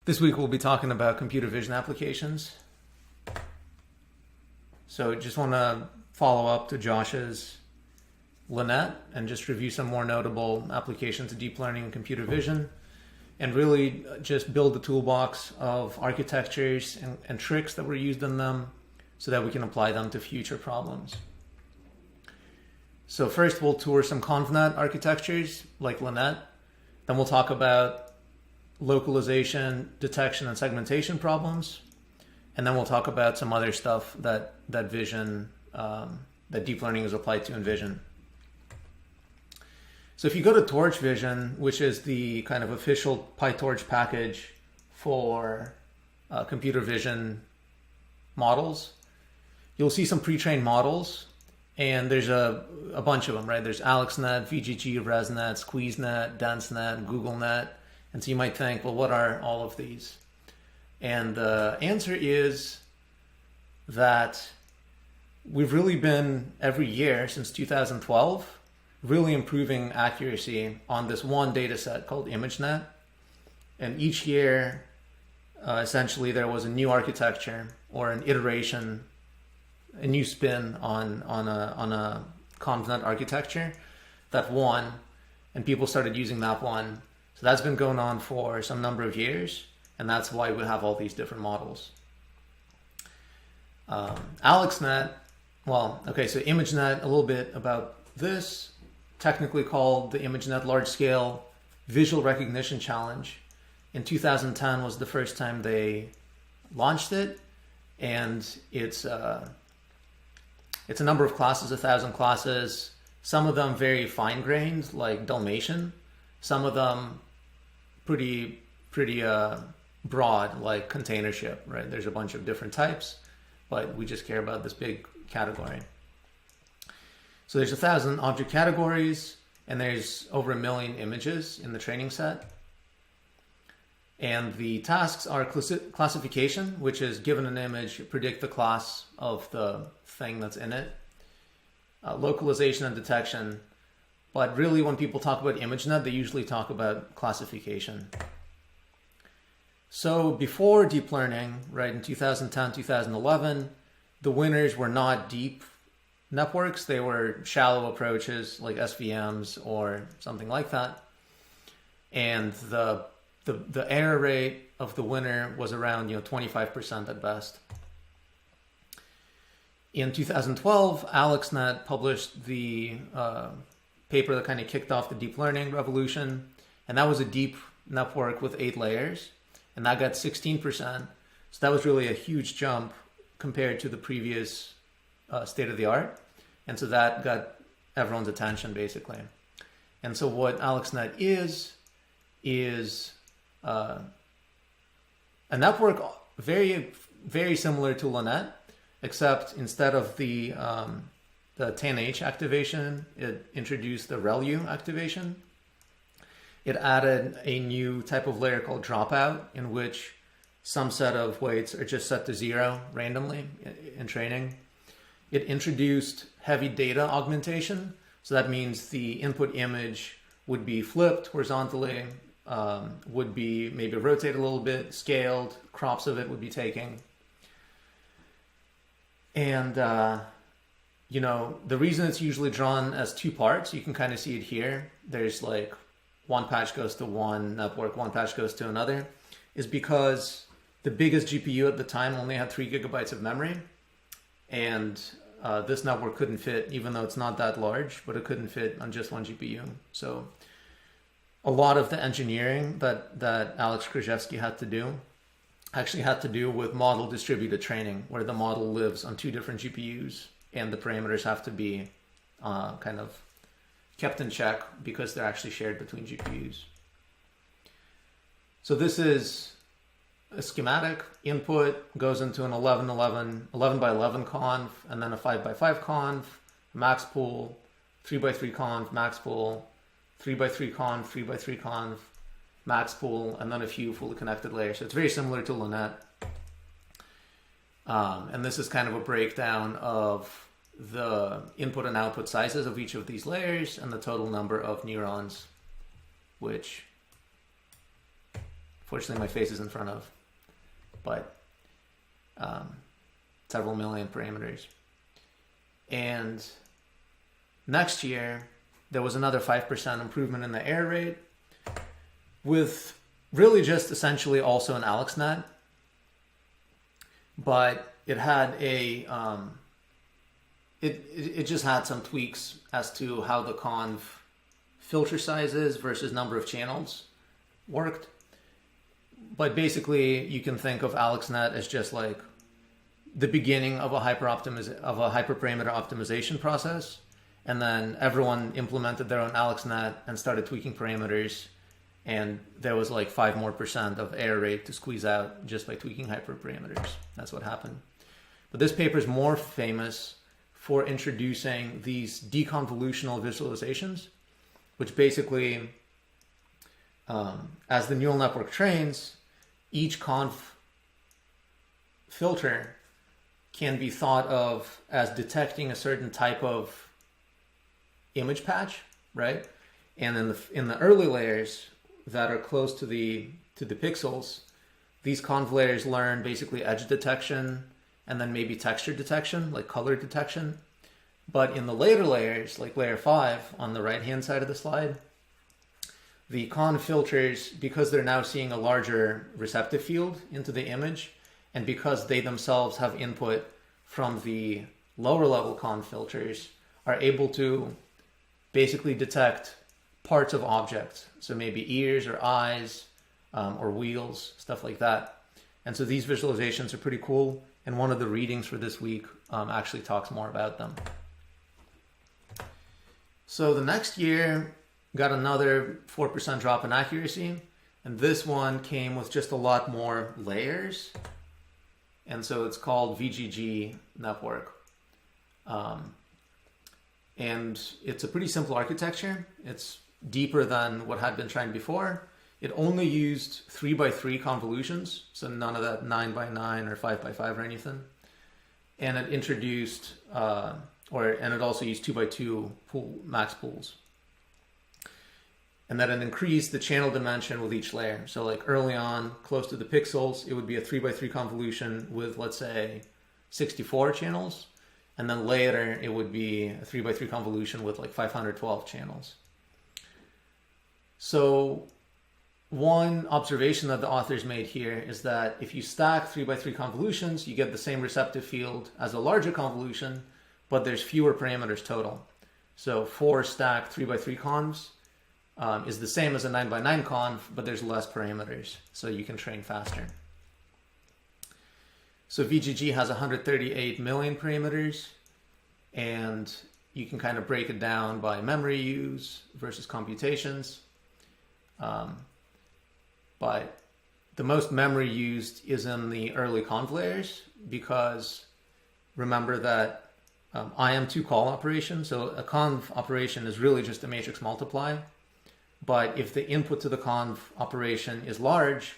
This week we'll be talking about computer vision applications. So just want to follow up to Josh's LeNet and just review some more notable applications of deep learning and computer vision, and really just build the toolbox of architectures and tricks that were used in them so that we can apply them to future problems. So first we'll tour some ConvNet architectures like LeNet. Then we'll talk about localization, detection, and segmentation problems. And then we'll talk about some other stuff that vision, that deep learning is applied to in vision. So if you go to Torch Vision, which is the kind of official PyTorch package for computer vision models, you'll see some pre-trained models, and there's a bunch of them, right? There's AlexNet, VGG, ResNet, SqueezeNet, DenseNet, GoogLeNet. And so you might think, well, what are all of these? And the answer is that we've really been, every year since 2012, really improving accuracy on this one data set called ImageNet. And each year, essentially, there was a new architecture or an iteration, a new spin on a ConvNet architecture that won, and people started using that one. So that's been going on for some number of years, and that's why we have all these different models. AlexNet, well, okay, so ImageNet, a little bit about this, technically called the ImageNet Large Scale Visual Recognition Challenge. In 2010 was the first time they launched it, and it's a number of classes, 1,000 classes, some of them very fine-grained, like Dalmatian, some of them pretty broad, like container ship, right? There's a bunch of different types, but we just care about this big category. So there's 1,000 object categories, and there's over 1 million images in the training set. And the tasks are classification, which is given an image, predict the class of the thing that's in it. Localization and detection. But really, when people talk about ImageNet, they usually talk about classification. So before deep learning, right, in 2010, 2011, the winners were not deep networks. They were shallow approaches like SVMs or something like that. And the error rate of the winner was around 25% at best. In 2012, AlexNet published the paper that kind of kicked off the deep learning revolution, and that was a deep network with 8 layers, and that got 16%. So that was really a huge jump compared to the previous state of the art, and so that got everyone's attention basically. And so what AlexNet is a network very, very similar to LeNet, except instead of the 10H activation, it introduced the ReLU activation. It added a new type of layer called dropout, in which some set of weights are just set to 0 randomly in training. It introduced heavy data augmentation. So that means the input image would be flipped horizontally, would be maybe rotated a little bit, scaled, crops of it would be taken. And the reason it's usually drawn as 2 parts, you can kind of see it here. There's like one patch goes to one network, one patch goes to another, is because the biggest GPU at the time only had 3 gigabytes of memory. And this network couldn't fit, even though it's not that large, but it couldn't fit on just one GPU. So a lot of the engineering that Alex Krzyzewski had to do actually had to do with model distributed training, where the model lives on 2 different GPUs. And the parameters have to be kind of kept in check because they're actually shared between GPUs. So this is a schematic. Input goes into an 11 by 11 conv, and then a 5 by 5 conv, max pool, 3 by 3 conv, max pool, 3 by 3 conv, 3 by 3 conv, max pool, and then a few fully connected layers. So it's very similar to LeNet. And this is kind of a breakdown of the input and output sizes of each of these layers and the total number of neurons, which Fortunately, my face is in front of, but several million parameters. And next year, there was another 5% improvement in the error rate with really just essentially also an AlexNet, but it had a, it just had some tweaks as to how the conv filter sizes versus number of channels worked. But basically, you can think of AlexNet as just like the beginning of a hyperparameter optimization process, and then everyone implemented their own AlexNet and started tweaking parameters, and there was like 5% more of error rate to squeeze out just by tweaking hyperparameters. That's what happened. But this paper is more famous for introducing these deconvolutional visualizations, which basically, as the neural network trains, each conv filter can be thought of as detecting a certain type of image patch, right? And in the early layers that are close to the pixels, these conv layers learn basically edge detection and then maybe texture detection, like color detection. But in the later layers, like layer 5 on the right-hand side of the slide, the conv filters, because they're now seeing a larger receptive field into the image, and because they themselves have input from the lower level conv filters, are able to basically detect parts of objects. So maybe ears or eyes or wheels, stuff like that. And so these visualizations are pretty cool. And one of the readings for this week actually talks more about them. So the next year got another 4% drop in accuracy. And this one came with just a lot more layers. And so it's called VGG network. And it's a pretty simple architecture. It's deeper than what had been tried before. It only used 3x3 convolutions, so none of that 9x9 or 5x5 or anything. And it introduced, and it also used 2x2 max pools. And then it increased the channel dimension with each layer. So like early on, close to the pixels, it would be a 3x3 convolution with, let's say, 64 channels. And then later, it would be a 3x3 convolution with like 512 channels. So one observation that the authors made here is that if you stack 3x3 convolutions, you get the same receptive field as a larger convolution, but there's fewer parameters total. So 4 stacked 3x3 convs is the same as a 9x9 conv, but there's less parameters, so you can train faster. So VGG has 138 million parameters, and you can kind of break it down by memory use versus computations. But the most memory used is in the early conv layers, because remember that IM2 call operation, so a conv operation is really just a matrix multiply. But if the input to the conv operation is large,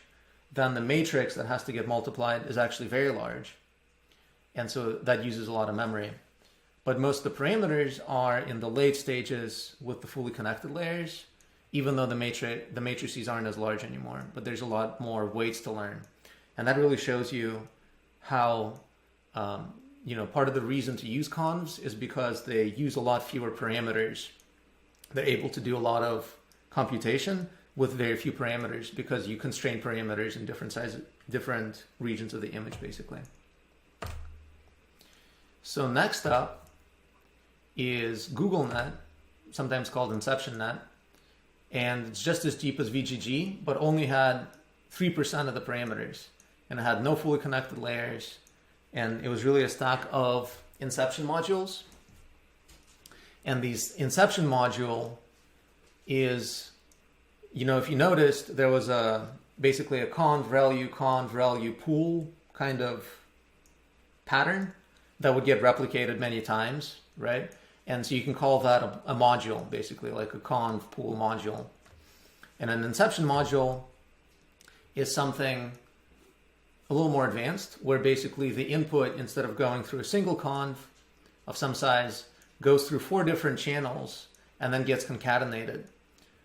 then the matrix that has to get multiplied is actually very large. And so that uses a lot of memory. But most of the parameters are in the late stages with the fully connected layers, even though the matrices aren't as large anymore. But there's a lot more weights to learn. And that really shows you how, part of the reason to use convs is because they use a lot fewer parameters. They're able to do a lot of computation with very few parameters because you constrain parameters in different regions of the image, basically. So next up is GoogLeNet, sometimes called InceptionNet. And it's just as deep as VGG, but only had 3% of the parameters. And it had no fully connected layers. And it was really a stack of inception modules. And these inception module is, if you noticed, there was basically a conv value pool kind of pattern that would get replicated many times, right? And so you can call that a module, basically, like a conv pool module. And an inception module is something a little more advanced, where basically the input, instead of going through a single conv of some size, goes through 4 different channels and then gets concatenated.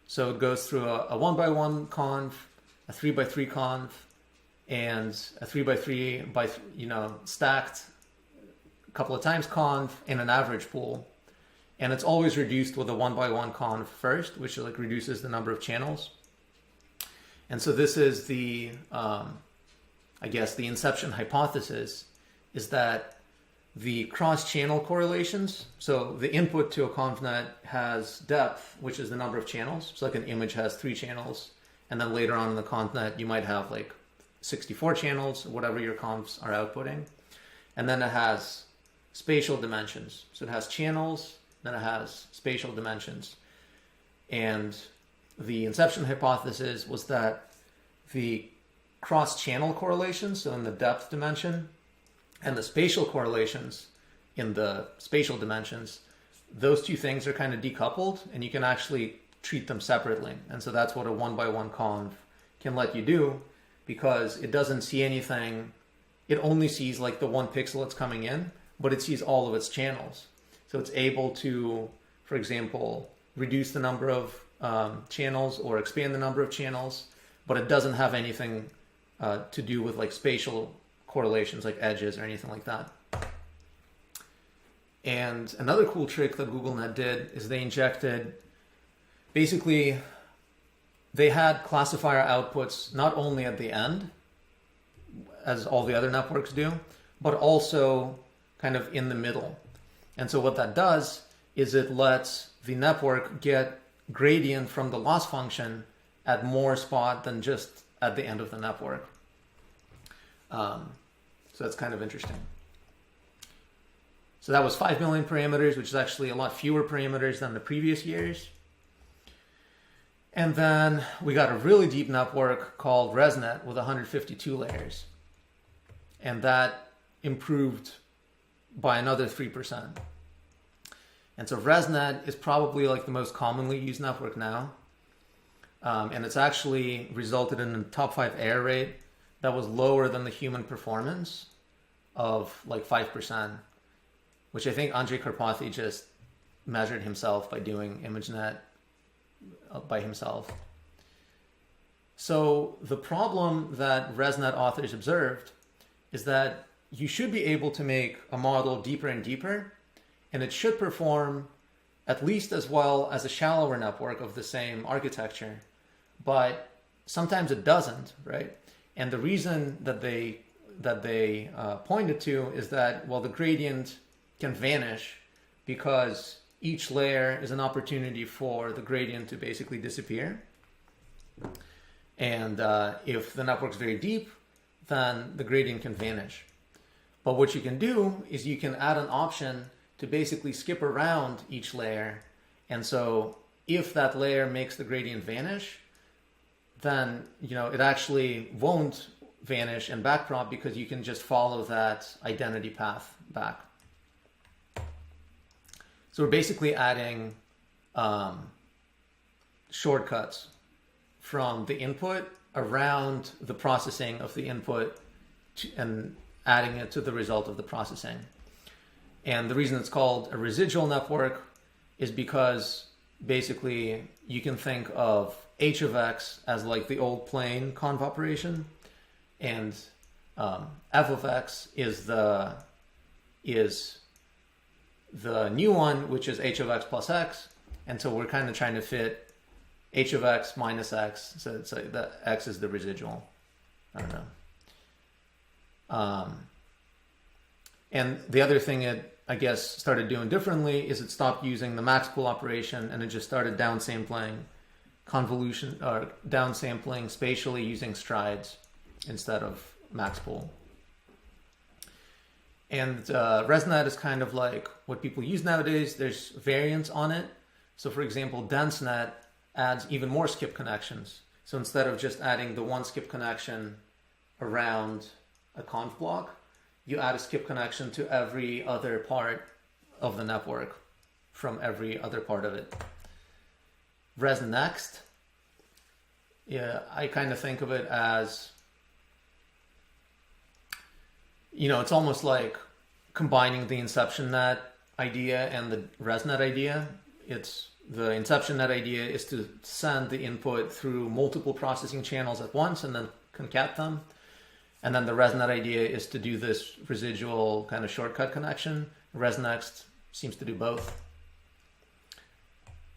So it goes through a 1x1 conv, a 3x3 conv, and a 3x3 by, stacked a couple of times conv and an average pool. And it's always reduced with a 1x1 conv first, which like reduces the number of channels. And so this is the, I guess the inception hypothesis is that the cross-channel correlations, so the input to a ConvNet has depth, which is the number of channels. So like an image has 3 channels, and then later on in the ConvNet, you might have like 64 channels, whatever your convs are outputting. And then it has spatial dimensions. So it has channels, then it has spatial dimensions. And the inception hypothesis was that the cross-channel correlations, so in the depth dimension, and the spatial correlations in the spatial dimensions, those two things are kind of decoupled, and you can actually treat them separately. And so that's what a 1x1 conv can let you do, because it doesn't see anything. It only sees like the 1 pixel that's coming in, but it sees all of its channels. So it's able to, for example, reduce the number of channels or expand the number of channels, but it doesn't have anything to do with like spatial correlations like edges or anything like that. And another cool trick that GoogLeNet did is they injected, basically they had classifier outputs not only at the end, as all the other networks do, but also kind of in the middle. And so what that does is it lets the network get gradient from the loss function at more spot than just at the end of the network. So that's kind of interesting. So that was 5 million parameters, which is actually a lot fewer parameters than the previous years. And then we got a really deep network called ResNet with 152 layers. And that improved by another 3%. And so ResNet is probably like the most commonly used network now. And it's actually resulted in a top 5 error rate that was lower than the human performance of like 5%, which I think Andrei Karpathy just measured himself by doing ImageNet by himself. So the problem that ResNet authors observed is that you should be able to make a model deeper and deeper, and it should perform at least as well as a shallower network of the same architecture, but sometimes it doesn't, right? And the reason that they pointed to is that, well, the gradient can vanish because each layer is an opportunity for the gradient to basically disappear. And if the network's very deep, then the gradient can vanish. But what you can do is you can add an option to basically skip around each layer. And so if that layer makes the gradient vanish, then it actually won't vanish and backprop because you can just follow that identity path back. So we're basically adding shortcuts from the input around the processing of the input and adding it to the result of the processing. And the reason it's called a residual network is because basically you can think of h of x as like the old plane conv operation, and f of x is the new one, which is h of x plus x. And so we're kind of trying to fit h of x minus x. So it's like the x is the residual. I don't know. And the other thing it, I guess, started doing differently is it stopped using the max pool operation, and it just started downsampling convolution or downsampling spatially using strides instead of max pool. And ResNet is kind of like what people use nowadays. There's variants on it. So for example, DenseNet adds even more skip connections. So instead of just adding the one skip connection around a conv block, you add a skip connection to every other part of the network from every other part of it. ResNext, yeah, I kind of think of it as, it's almost like combining the InceptionNet idea and the ResNet idea. It's the InceptionNet idea is to send the input through multiple processing channels at once and then concat them. And then the ResNet idea is to do this residual kind of shortcut connection. ResNext seems to do both.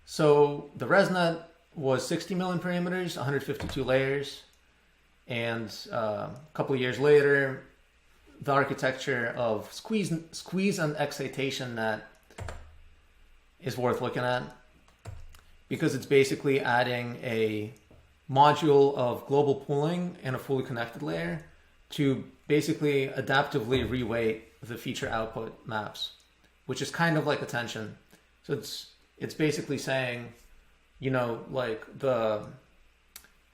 So the ResNet was 60 million parameters, 152 layers. And a couple of years later, the architecture of squeeze and excitation net is worth looking at, because it's basically adding a module of global pooling and a fully connected layer to basically adaptively reweight the feature output maps, which is kind of like attention. So it's basically saying, you know, like the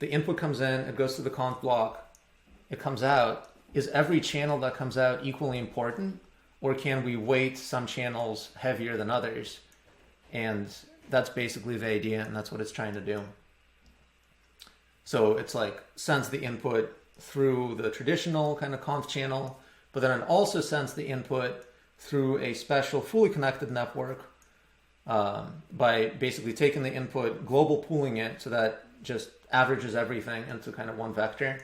input comes in, it goes to the conv block, it comes out. Is every channel that comes out equally important, or can we weight some channels heavier than others? And that's basically the idea, and that's what it's trying to do. So it's like sends the input through the traditional kind of conv channel, but then it also sends the input through a special fully connected network by basically taking the input, global pooling it so that just averages everything into kind of one vector.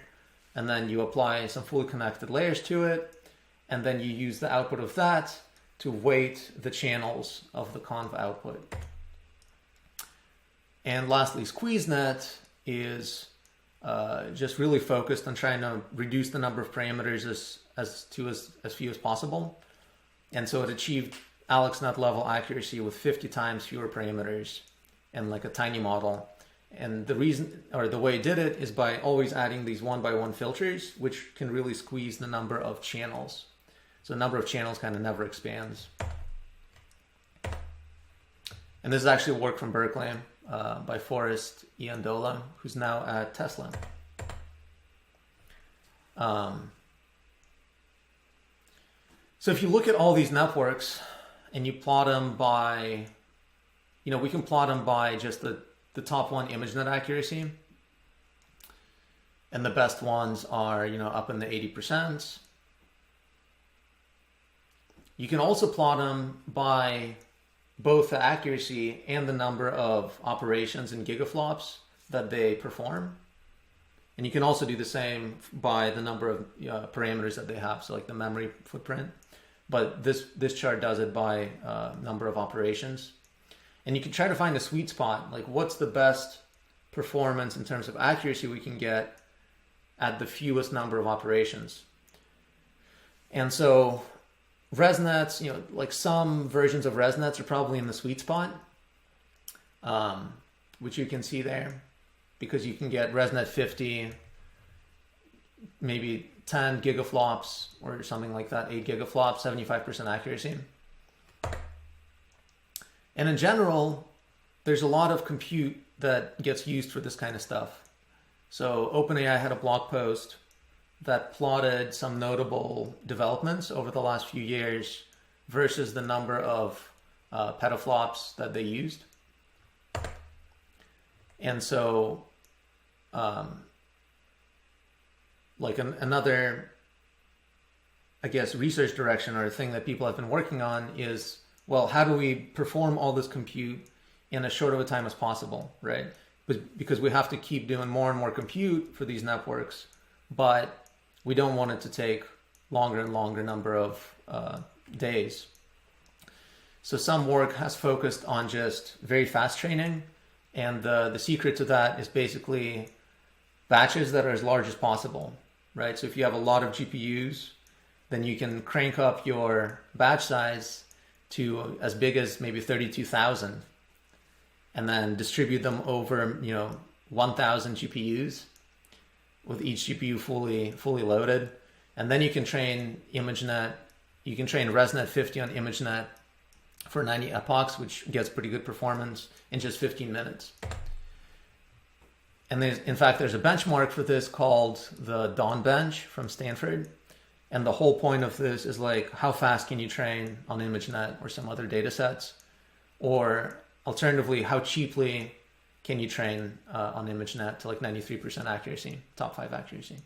And then you apply some fully connected layers to it, and then you use the output of that to weight the channels of the conv output. And lastly, SqueezeNet is just really focused on trying to reduce the number of parameters as few as possible. And so it achieved AlexNet level accuracy with 50 times fewer parameters and like a tiny model. And the reason, or the way it did it, is by always adding these one-by-one filters, which can really squeeze the number of channels. So the number of channels kind of never expands. And this is actually work from Berkeley by Forrest Iandola, who's now at Tesla. So if you look at all these networks and you plot them by, you know, we can plot them by just the top one ImageNet accuracy. And the best ones are, you know, up in the 80%. You can also plot them by both the accuracy and the number of operations in gigaflops that they perform. And you can also do the same by the number of parameters that they have, so like the memory footprint. But this chart does it by number of operations. And you can try to find a sweet spot, like what's the best performance in terms of accuracy we can get at the fewest number of operations. And so ResNets, you know, like some versions of ResNets are probably in the sweet spot, which you can see there, because you can get ResNet 50, maybe 10 gigaflops or something like that, 8 gigaflops, 75% accuracy. And in general, there's a lot of compute that gets used for this kind of stuff. So OpenAI had a blog post that plotted some notable developments over the last few years versus the number of petaflops that they used. And so another, I guess, research direction or a thing that people have been working on is, well, how do we perform all this compute in as short of a time as possible, right? Because we have to keep doing more and more compute for these networks, but we don't want it to take longer and longer number of days. So some work has focused on just very fast training, and the secret to that is basically batches that are as large as possible, right? So if you have a lot of GPUs, then you can crank up your batch size to as big as maybe 32,000, and then distribute them over, 1,000 GPUs with each GPU fully loaded. And then you can train ImageNet, you can train ResNet 50 on ImageNet for 90 epochs, which gets pretty good performance in just 15 minutes. And in fact, there's a benchmark for this called the Dawn Bench from Stanford. And the whole point of this is like, how fast can you train on ImageNet or some other data sets? Or alternatively, how cheaply can you train on ImageNet to like 93% accuracy, top 5 accuracy?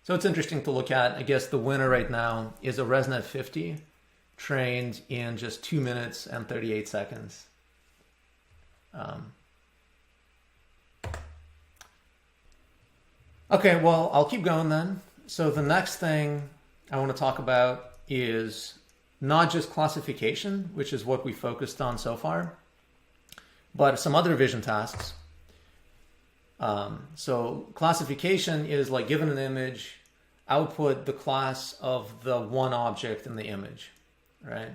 So it's interesting to look at. I guess the winner right now is a ResNet 50 trained in just 2 minutes and 38 seconds. Okay, well, I'll keep going then. So the next thing I want to talk about is not just classification, which is what we focused on so far, but some other vision tasks. So classification is like, given an image, output the class of the one object in the image, right?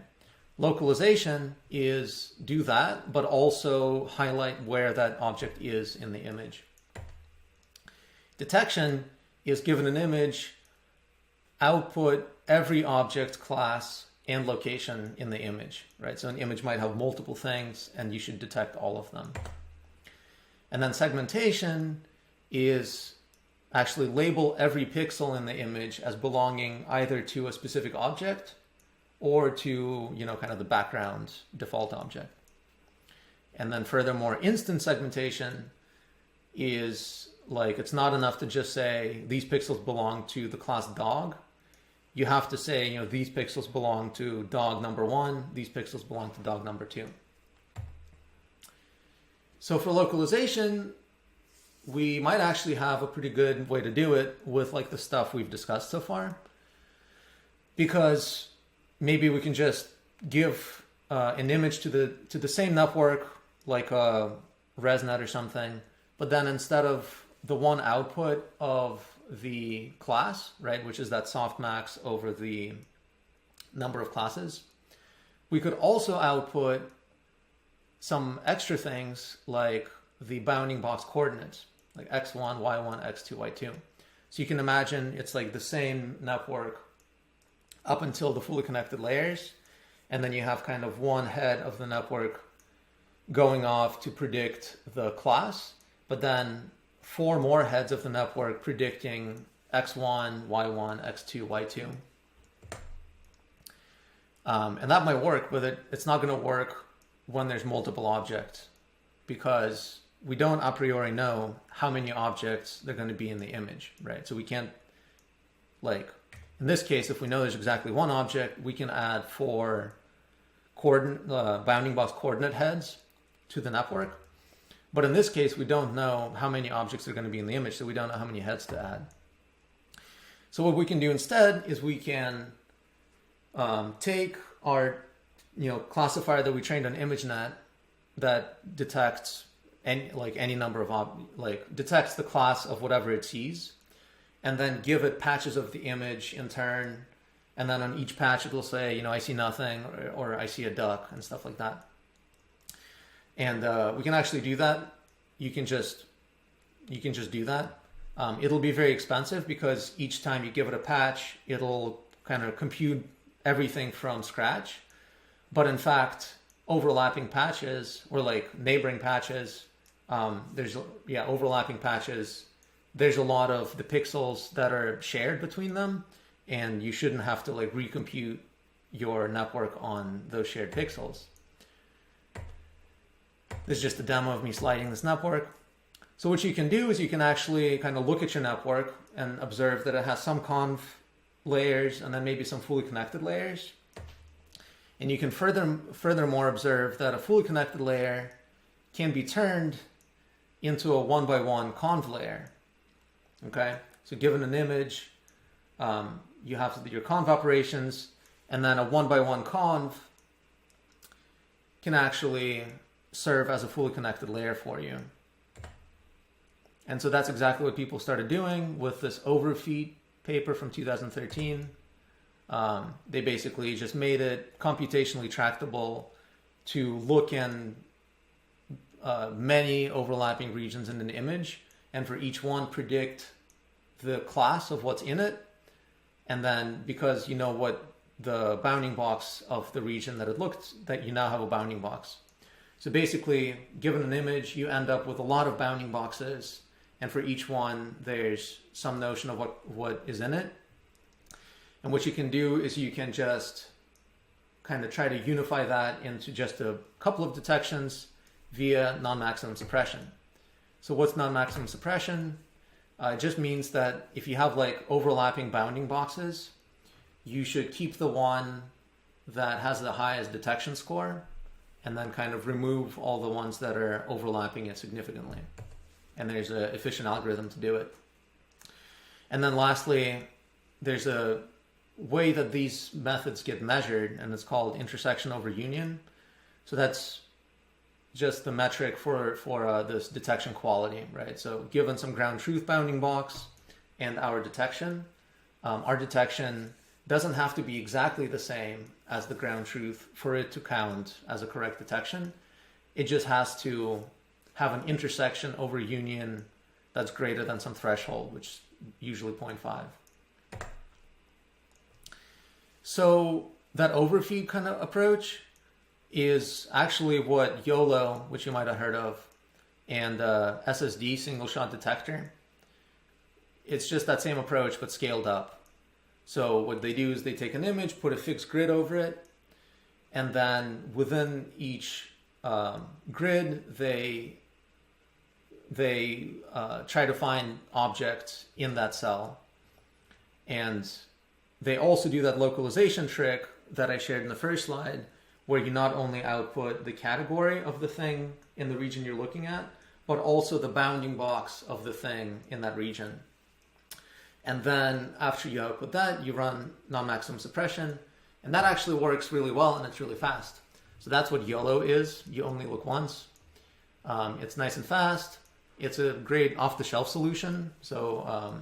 Localization is do that, but also highlight where that object is in the image. Detection is, given an image, output every object, class, and location in the image, right? So an image might have multiple things and you should detect all of them. And then segmentation is actually label every pixel in the image as belonging either to a specific object or to, kind of the background default object. And then furthermore, instance segmentation is like, it's not enough to just say these pixels belong to the class dog. You have to say, these pixels belong to dog number 1, these pixels belong to dog number 2. So for localization, we might actually have a pretty good way to do it with like the stuff we've discussed so far, because maybe we can just give an image to the same network, like a ResNet or something, but then instead of the one output of the class, right, which is that softmax over the number of classes, we could also output some extra things like the bounding box coordinates, like x1, y1, x2, y2. So you can imagine it's like the same network up until the fully connected layers, and then you have kind of one head of the network going off to predict the class, but then 4 more heads of the network predicting x1, y1, x2, y2. And that might work, but it's not going to work when there's multiple objects, because we don't a priori know how many objects they're going to be in the image, right? So we can't, like, in this case, if we know there's exactly one object, we can add 4 bounding box coordinate heads to the network. But in this case, we don't know how many objects are going to be in the image, so we don't know how many heads to add. So what we can do instead is we can take our classifier that we trained on ImageNet that detects any number of detects the class of whatever it sees, and then give it patches of the image in turn, and then on each patch it will say, I see nothing, or I see a duck, and stuff like that. And we can actually do that. You can just do that. It'll be very expensive because each time you give it a patch, it'll kind of compute everything from scratch. But in fact, overlapping patches, or like neighboring patches, overlapping patches, there's a lot of the pixels that are shared between them, and you shouldn't have to like recompute your network on those shared pixels. This is just a demo of me sliding this network. So what you can do is you can actually kind of look at your network and observe that it has some conv layers and then maybe some fully connected layers. And you can furthermore observe that a fully connected layer can be turned into a 1-by-1 conv layer. Okay, so given an image, you have your conv operations, and then a 1-by-1 conv can actually serve as a fully connected layer for you. And so that's exactly what people started doing with this Overfeat paper from 2013. They basically just made it computationally tractable to look in many overlapping regions in an image, and for each one predict the class of what's in it. And then because you know what the bounding box of the region that it looked, that you now have a bounding box. So basically, given an image, you end up with a lot of bounding boxes, and for each one, there's some notion of what is in it. And what you can do is you can just kind of try to unify that into just a couple of detections via non-maximum suppression. So what's non-maximum suppression? It just means that if you have like overlapping bounding boxes, you should keep the one that has the highest detection score and then kind of remove all the ones that are overlapping it significantly. And there's an efficient algorithm to do it. And then lastly, there's a way that these methods get measured, and it's called intersection over union. So that's just the metric for this detection quality, right? So given some ground truth bounding box and our detection doesn't have to be exactly the same as the ground truth for it to count as a correct detection. It just has to have an intersection over union that's greater than some threshold, which is usually 0.5. So that overfeat kind of approach is actually what YOLO, which you might have heard of, and SSD, single shot detector. It's just that same approach, but scaled up. So what they do is they take an image, put a fixed grid over it, and then within each grid, they try to find objects in that cell. And they also do that localization trick that I shared in the first slide, where you not only output the category of the thing in the region you're looking at, but also the bounding box of the thing in that region. And then after you output that, you run non-maximum suppression, and that actually works really well, and it's really fast. So that's what YOLO is. You only look once. It's nice and fast. It's a great off-the-shelf solution. So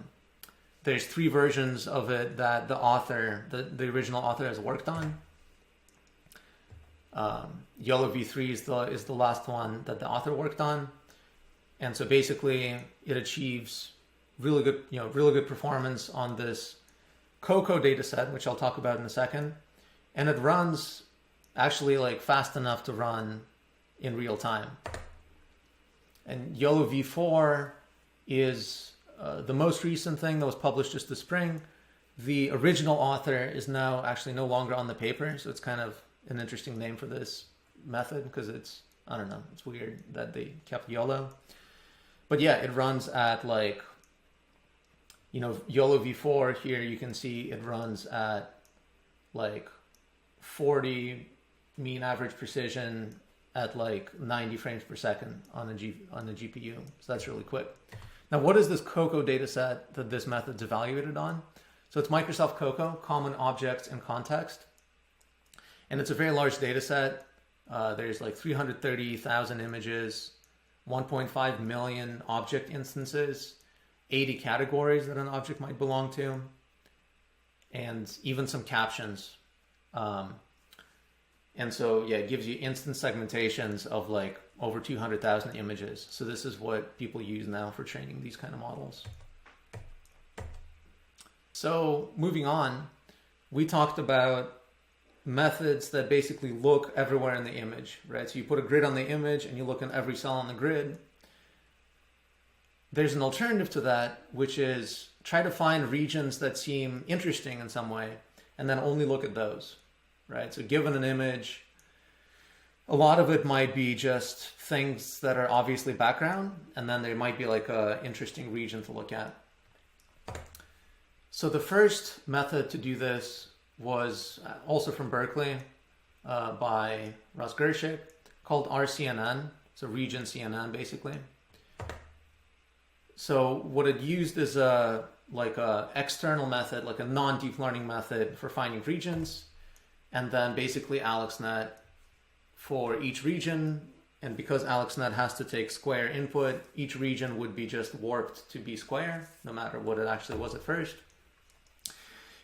there's 3 versions of it that the author, the original author, has worked on. YOLO v3 is the last one that the author worked on, and so basically it achieves really good performance on this COCO data set, which I'll talk about in a second, and it runs actually like fast enough to run in real time. And YOLO v4 is the most recent thing that was published just this spring. The original author is now actually no longer on the paper, so it's kind of an interesting name for this method because it's, I don't know, it's weird that they kept YOLO. But yeah, it runs at like, YOLO v4 here, you can see it runs at like 40 mean average precision at like 90 frames per second on the GPU. So that's really quick. Now, what is this COCO data set that this method's evaluated on? So it's Microsoft COCO, Common Objects in Context. And it's a very large data set. There's like 330,000 images, 1.5 million object instances, 80 categories that an object might belong to, and even some captions. And so, yeah, it gives you instant segmentations of like over 200,000 images. So this is what people use now for training these kind of models. So moving on, we talked about methods that basically look everywhere in the image, right? So you put a grid on the image and you look in every cell on the grid. There's an alternative to that, which is try to find regions that seem interesting in some way and then only look at those, right? So given an image, a lot of it might be just things that are obviously background, and then there might be like an interesting region to look at. So the first method to do this was also from Berkeley by Russ Gershik, called RCNN, so region CNN basically. So what it used is a external method, like a non-deep learning method for finding regions, and then basically AlexNet for each region. And because AlexNet has to take square input, each region would be just warped to be square, no matter what it actually was at first.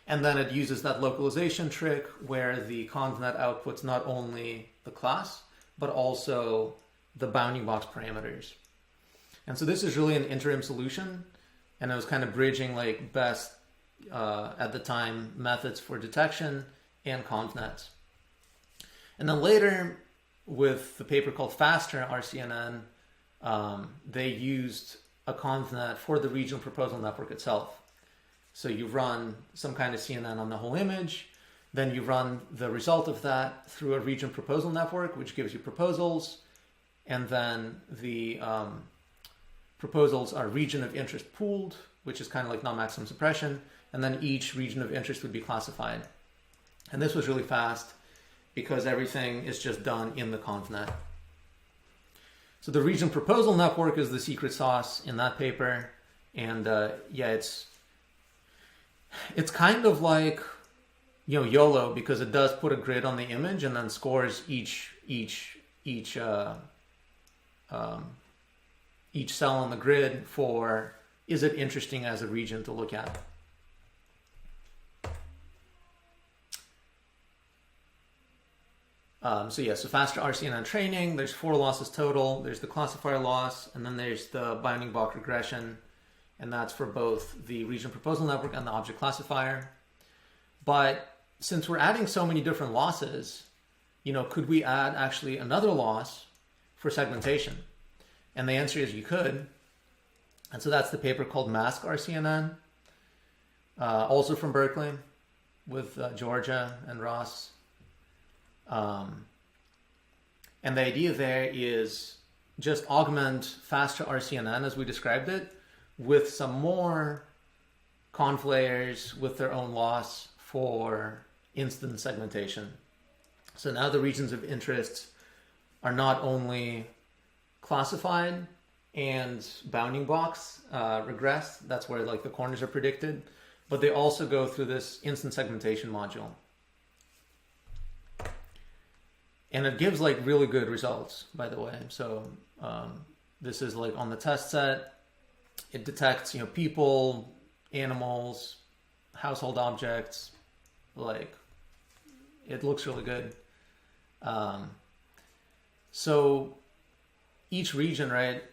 And then it uses that localization trick where the ConvNet outputs not only the class, but also the bounding box parameters. And so this is really an interim solution, and it was kind of bridging like best at the time methods for detection and ConvNet. And then later, with the paper called Faster RCNN, they used a ConvNet for the regional proposal network itself. So you run some kind of CNN on the whole image, then you run the result of that through a region proposal network, which gives you proposals, and then the proposals are region of interest pooled, which is kind of like non-maximum suppression, and then each region of interest would be classified. And this was really fast, because everything is just done in the ConvNet. So the region proposal network is the secret sauce in that paper. And yeah, it's kind of like, you know, YOLO, because it does put a grid on the image and then scores each cell on the grid for, is it interesting as a region to look at? So yeah, so faster RCNN training, there's 4 losses total, there's the classifier loss, and then there's the bounding box regression, and that's for both the region proposal network and the object classifier. But since we're adding so many different losses, you know, could we add actually another loss for segmentation? And the answer is you could. And so that's the paper called Mask RCNN, also from Berkeley with Georgia and Ross. And the idea there is just augment faster RCNN as we described it with some more conv layers with their own loss for instance segmentation. So now the regions of interest are not only classified and bounding box regress, that's where like the corners are predicted, but they also go through this instance segmentation module. And it gives like really good results, by the way. So this is like on the test set. It detects, you know, people, animals, household objects. Like, it looks really good. So each region, right,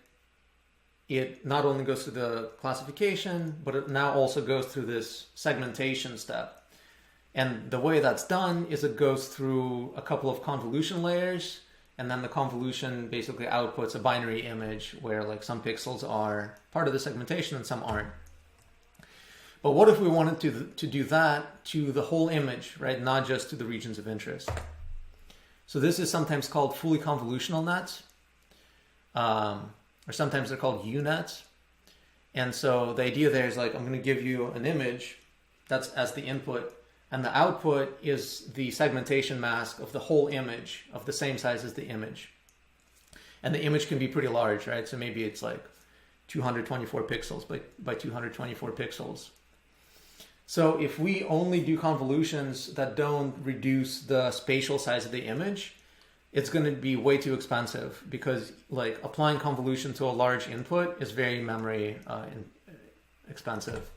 it not only goes through the classification, but it now also goes through this segmentation step. And the way that's done is it goes through a couple of convolution layers, and then the convolution basically outputs a binary image where like some pixels are part of the segmentation and some aren't. But what if we wanted to do that to the whole image, right? Not just to the regions of interest. So this is sometimes called fully convolutional nets, or sometimes they're called U-nets. And so the idea there is like, I'm going to give you an image that's as the input, and the output is the segmentation mask of the whole image of the same size as the image. And the image can be pretty large, right? So maybe it's like 224 pixels by 224 pixels. So if we only do convolutions that don't reduce the spatial size of the image, it's going to be way too expensive, because like applying convolution to a large input is very memory expensive.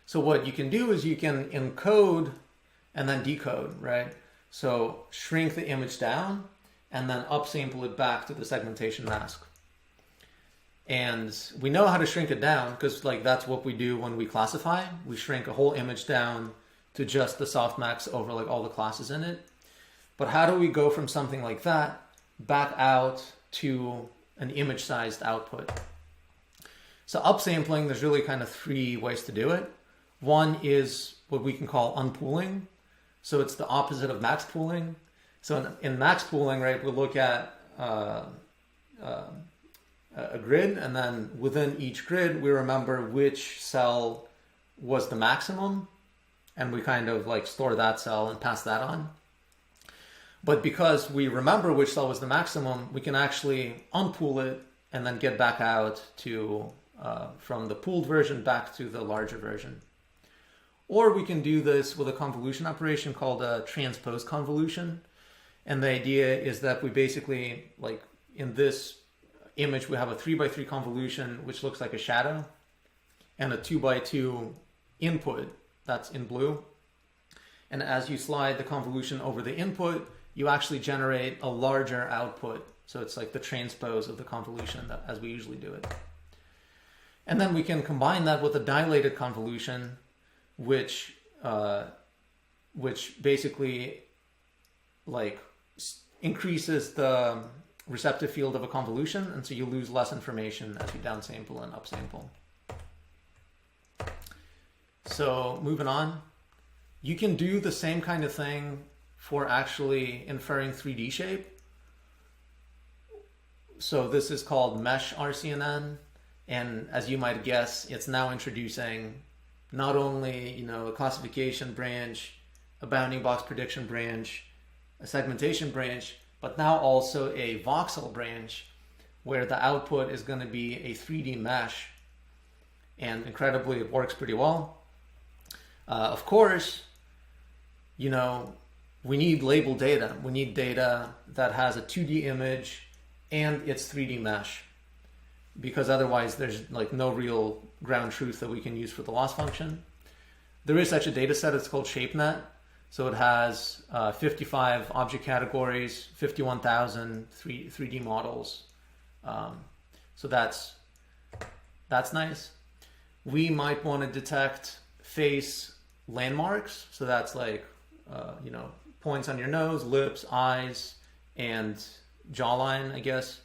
So what you can do is you can encode and then decode, right? So shrink the image down and then upsample it back to the segmentation mask. And we know how to shrink it down because like that's what we do when we classify. We shrink a whole image down to just the softmax over like all the classes in it. But how do we go from something like that back out to an image-sized output? So upsampling, there's really kind of 3 ways to do it. One is what we can call unpooling. So it's the opposite of max pooling. So in max pooling, right, we look at a grid, and then within each grid, we remember which cell was the maximum, and we kind of like store that cell and pass that on. But because we remember which cell was the maximum, we can actually unpool it and then get back out to from the pooled version back to the larger version. Or we can do this with a convolution operation called a transpose convolution. And the idea is that we basically, like in this image, we have a 3x3 convolution, which looks like a shadow, and a 2x2 input that's in blue. And as you slide the convolution over the input, you actually generate a larger output. So it's like the transpose of the convolution as we usually do it. And then we can combine that with a dilated convolution, which basically like increases the receptive field of a convolution, and so you lose less information as you downsample and upsample. So moving on, you can do the same kind of thing for actually inferring 3D shape. So this is called mesh RCNN, and as you might guess, it's now introducing not only, you know, a classification branch, a bounding box prediction branch, a segmentation branch, but now also a voxel branch where the output is going to be a 3D mesh. And incredibly, it works pretty well. Of course, you know, we need labeled data. We need data that has a 2D image and its 3D mesh, because otherwise there's like no real ground truth that we can use for the loss function. There is such a data set, it's called ShapeNet. So it has 55 object categories, 51,000 3D models. So that's nice. We might want to detect face landmarks. So that's like, you know, points on your nose, lips, eyes, and jawline, I guess,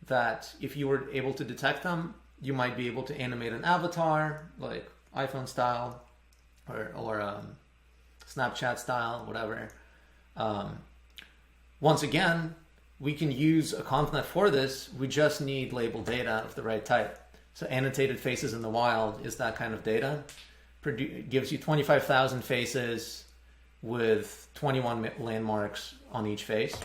that if you were able to detect them, you might be able to animate an avatar, like iPhone style or Snapchat style, whatever. Once again, we can use a ConvNet for this. We just need labeled data of the right type. So annotated faces in the wild is that kind of data. Gives you 25,000 faces with 21 landmarks on each face.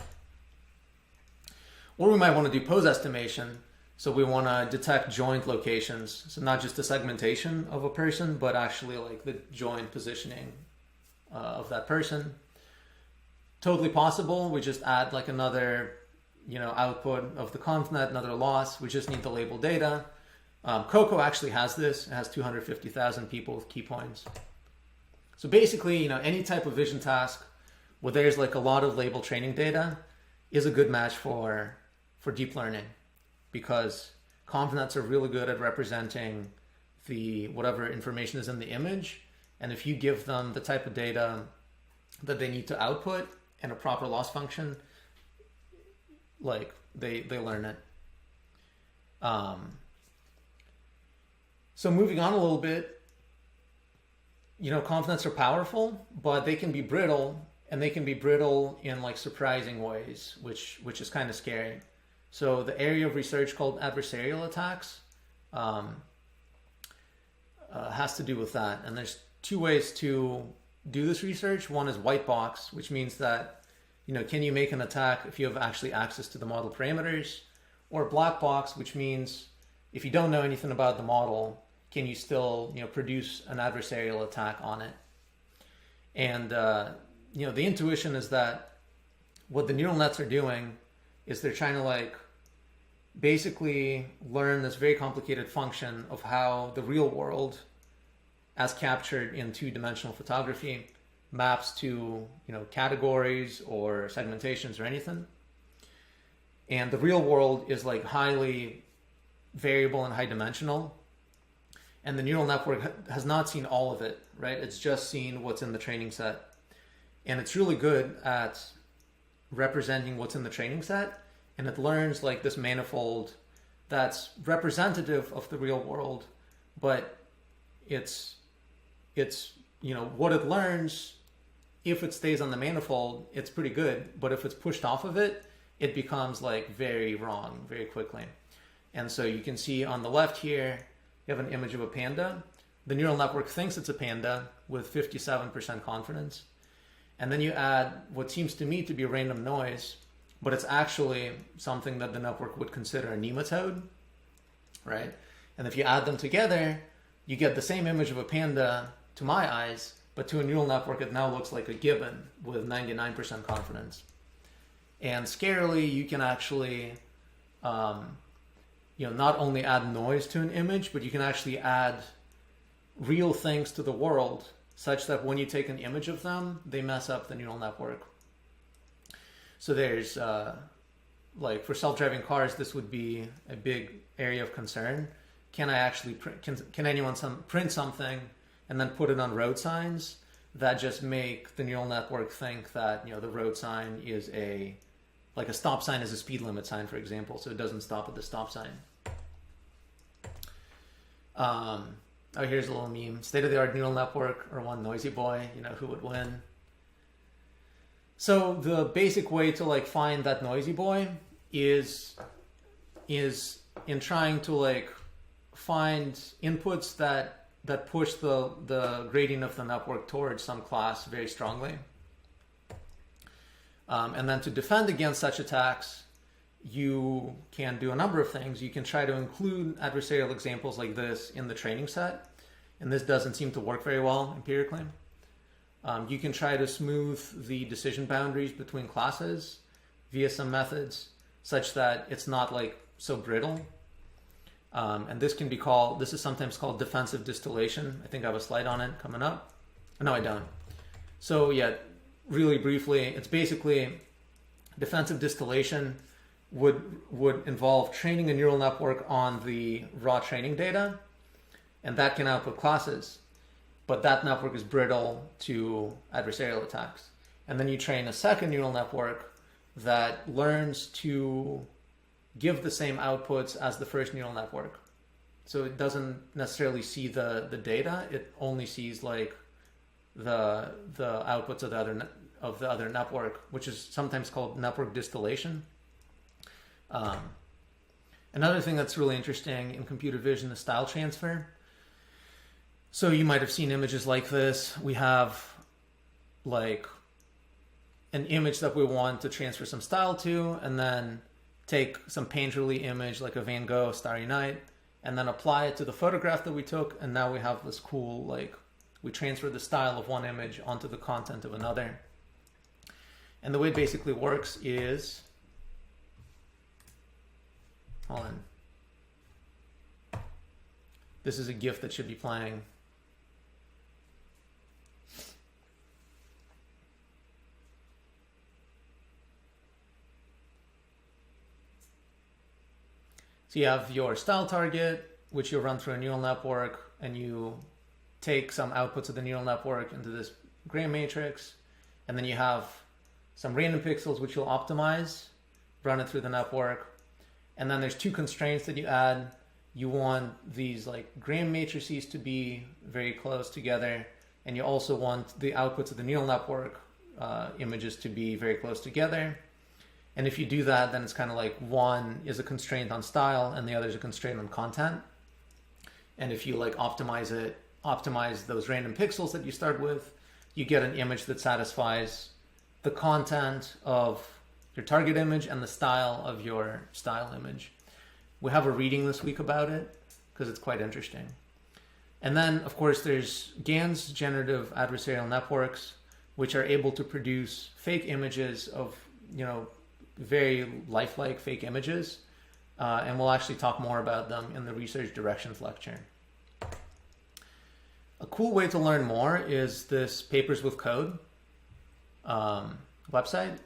Or we might want to do pose estimation. So we want to detect joint locations. So not just the segmentation of a person, but actually like the joint positioning of that person. Totally possible. We just add like another, you know, output of the ConvNet, another loss. We just need the labeled data. Coco actually has this. It has 250,000 people with key points. So basically, you know, any type of vision task where there's like a lot of label training data is a good match for deep learning, because ConvNets are really good at representing the whatever information is in the image. And if you give them the type of data that they need to output and a proper loss function, like they learn it. So moving on a little bit, you know, ConvNets are powerful, but they can be brittle, and they can be brittle in like surprising ways, which is kind of scary. So the area of research called Adversarial Attacks has to do with that. And there's two ways to do this research. One is white box, which means that, you know, can you make an attack if you have actually access to the model parameters? Or black box, which means if you don't know anything about the model, can you still, you know, produce an adversarial attack on it? And, you know, the intuition is that what the neural nets are doing is they're trying to like basically learn this very complicated function of how the real world, as captured in two-dimensional photography, maps to, you know, categories or segmentations or anything. And the real world is like highly variable and high dimensional. And the neural network has not seen all of it, right? It's just seen what's in the training set. And it's really good at representing what's in the training set. And it learns like this manifold that's representative of the real world, but it's you know, what it learns, if it stays on the manifold, it's pretty good. But if it's pushed off of it, it becomes like very wrong very quickly. And so you can see on the left here, you have an image of a panda. The neural network thinks it's a panda with 57% confidence. And then you add what seems to me to be random noise, but it's actually something that the network would consider a nematode, right? And if you add them together, you get the same image of a panda to my eyes, but to a neural network, it now looks like a gibbon with 99% confidence. And scarily, you can actually, you know, not only add noise to an image, but you can actually add real things to the world such that when you take an image of them, they mess up the neural network. So there's, like for self-driving cars, this would be a big area of concern. Can I actually, can anyone print something and then put it on road signs that just make the neural network think that, you know, the road sign is like a stop sign is a speed limit sign, for example, so it doesn't stop at the stop sign. Oh, here's a little meme. State-of-the-art neural network or one noisy boy, you know, who would win? So the basic way to like find that noisy boy is in trying to like find inputs that push the gradient of the network towards some class very strongly. And then to defend against such attacks, you can do a number of things. You can try to include adversarial examples like this in the training set, and this doesn't seem to work very well empirically. You can try to smooth the decision boundaries between classes via some methods such that it's not like so brittle. And this is sometimes called defensive distillation. I think I have a slide on it coming up. No, I don't. So yeah, really briefly, it's basically defensive distillation would involve training a neural network on the raw training data, and that can output classes, but that network is brittle to adversarial attacks. And then you train a second neural network that learns to give the same outputs as the first neural network. So it doesn't necessarily see the data, it only sees like the outputs of the other network, which is sometimes called network distillation. Another thing that's really interesting in computer vision is style transfer. So you might have seen images like this. We have like an image that we want to transfer some style to, and then take some painterly image like a Van Gogh Starry Night, and then apply it to the photograph that we took, and now we have this cool, like, we transfer the style of one image onto the content of another. And the way it basically works is, hold on. This is a GIF that should be playing. So you have your style target, which you run through a neural network, and you take some outputs of the neural network into this gray matrix, and then you have some random pixels which you'll optimize, run it through the network, and then there's two constraints that you add. You want these like gray matrices to be very close together, and you also want the outputs of the neural network images to be very close together. And if you do that, then it's kind of like one is a constraint on style and the other is a constraint on content. And if you like optimize those random pixels that you start with, you get an image that satisfies the content of your target image and the style of your style image. We have a reading this week about it because it's quite interesting. And then, of course, there's GANs, generative adversarial networks, which are able to produce fake images of, very lifelike fake images. And we'll actually talk more about them in the research directions lecture. A cool way to learn more is this Papers with Code website.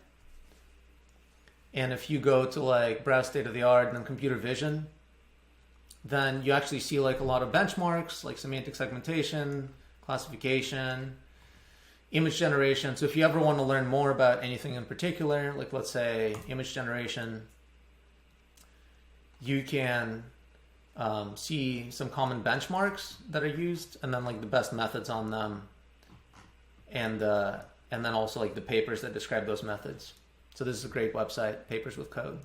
And if you go to like browse state of the art and then computer vision, then you actually see like a lot of benchmarks like semantic segmentation, classification, image generation. So if you ever want to learn more about anything in particular, like let's say image generation, you can see some common benchmarks that are used, and then like the best methods on them, and then also like the papers that describe those methods. So this is a great website, Papers with Code.